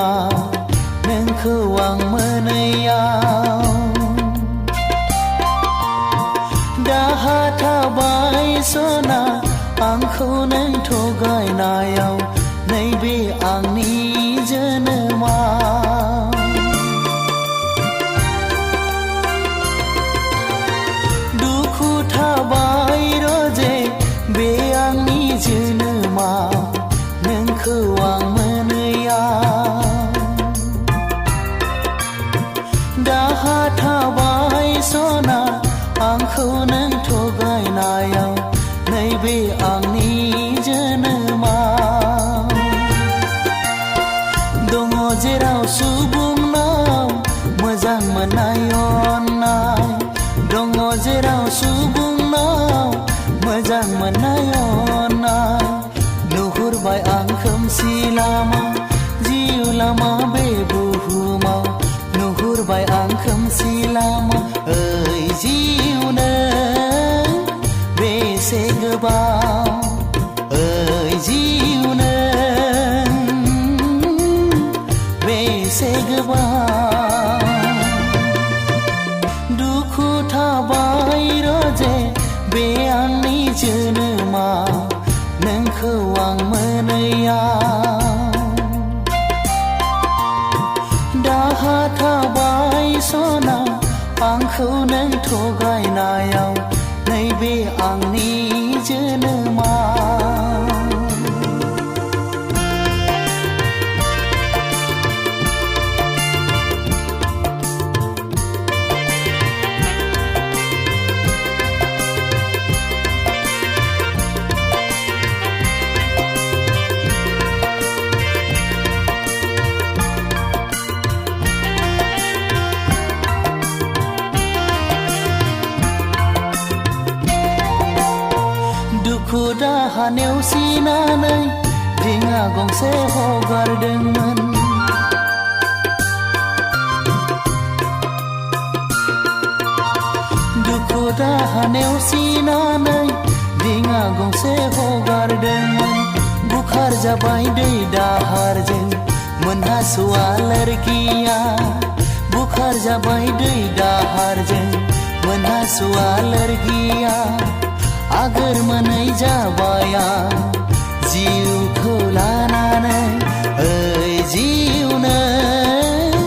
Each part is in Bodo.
मा नोंखौ आं मोनैयाव दाहा थाबाय सना आंखौ नों थगायनायाव नैबे आंनि जोनोमा दुखु थाबाय रोजे बे आंनि जोनोमा नोंखौ आं मोनैयाव दाहा थाबाय सना आंखौ नों थगायनायाव नैबे आंनि जोनोमा दङ जेराव सुबुंनाव मोजां मोननाय अननाय दङ जेराव सुबुंनाव मोजां मोननाय अननाय नुहुरबाय आं खोमसि लामा जिउ लामा बे बुहुमाव नुहुरबाय आं खोमसि लामा ओइ जिउ नों बेसे गोबाव ओइ जिउ नों बेसे गोबाव दुखु थाबाय रोजे बे आंनि जोनोमा नोंखौ आं मोनैयाव दाहा थाबाय सना आंखौ नों थगायनायाव नैबे आंनि जोनोमा दुखु दाहा नेवसिनानै दिङा गंसे हगारदोंमोन दुखु दाहा नेवसिनानै दिङा गंसे हगारदोंमोन बुखार जाबाय दै दाहारजों मोनहास'आ लोरगिया बुखार जाबाय दै दाहारजों मोनहास'आ लोरगिया आगोर मोनै जाबाय आं जिउखौ लानानै ओइ जिउ नों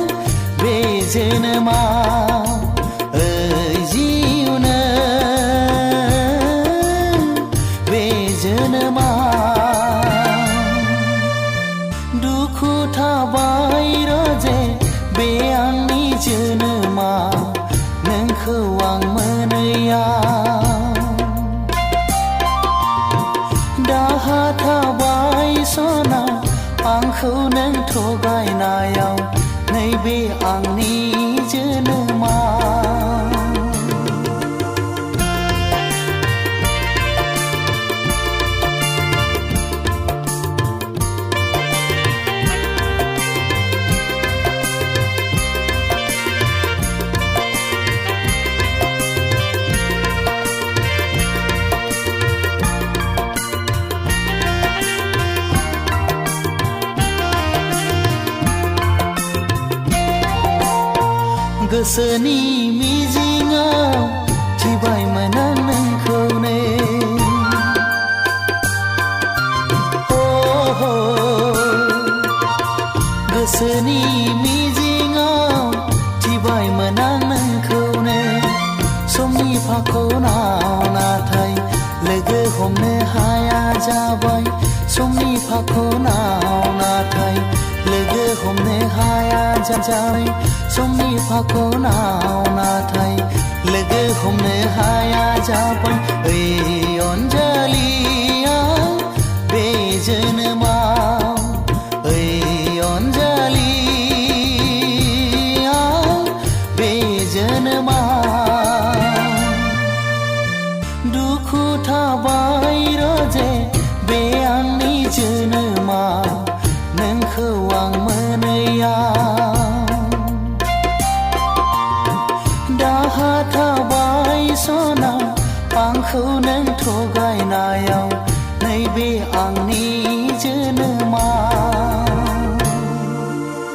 बे जोनोमाव ओइ जिउ नों बे जोनोमाव दुखु थाबाय रोजे बे आंनि जोनोमा नोंखौ आं मोनैयाव दाहा थाबाय सना आंखौ नों थगायनायाव नैबे आंनि जोनोमा गोसोनि मिजिङाव थिबायमोन आं नोंखौनो गोसोनि मिजिङाव थिबायमोन आं नोंखौनो समनि फाखनाव नाथाय लोगो हमनो हाया जाबाय समनि फाखनाव नाथाय लोगो हमनो हाया जाबाय समनि फाखनाव नाथाय लोगो हमनो हाया जाबाय ओइ अनजालिया बे जोनोमाव ओइ अनजालिया बे जोनोमाव दुखु थाबाय रोजे बे आंनि जोनोमा नोंखौ आं मोनैयाव दाहा थाबाय सना आंखौ नों थगायनायाव नैबे आंनि